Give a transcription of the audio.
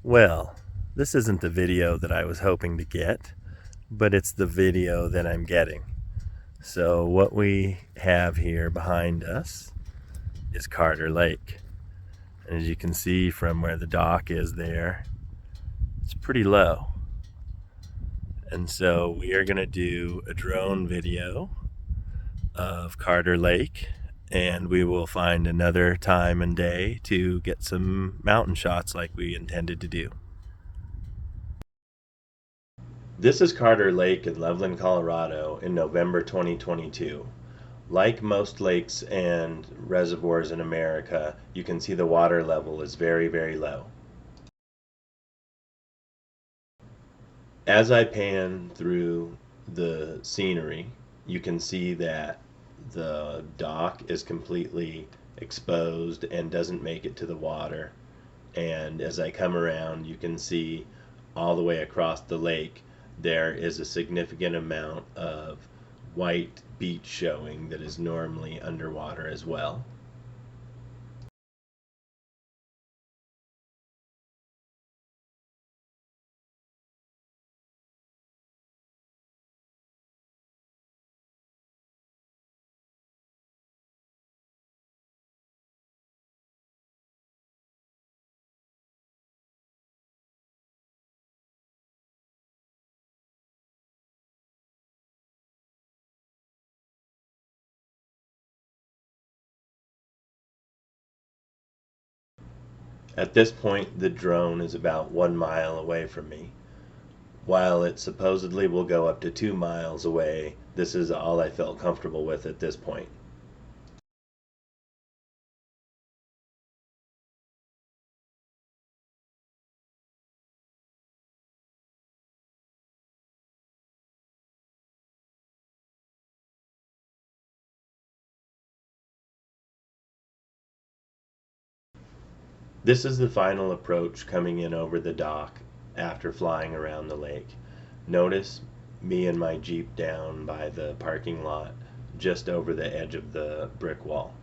Well, this isn't the video that I was hoping to get, but it's the video that I'm getting. So what we have here behind us is Carter Lake. And as you can see from where the dock is there, it's pretty low. And so we are going to do a drone video of Carter Lake, and we will find another time and day to get some mountain shots like we intended to do. This is Carter Lake in Loveland, Colorado in November 2022. Like most lakes and reservoirs in America, you can see the water level is very, very low. As I pan through the scenery, you can see that the dock is completely exposed and doesn't make it to the water. And as I come around, you can see all the way across the lake there is a significant amount of white beach showing that is normally underwater as well. At this point, the drone is about 1 mile away from me. While it supposedly will go up to 2 miles away, this is all I felt comfortable with at this point. This is the final approach coming in over the dock after flying around the lake. Notice me and my Jeep down by the parking lot just over the edge of the brick wall.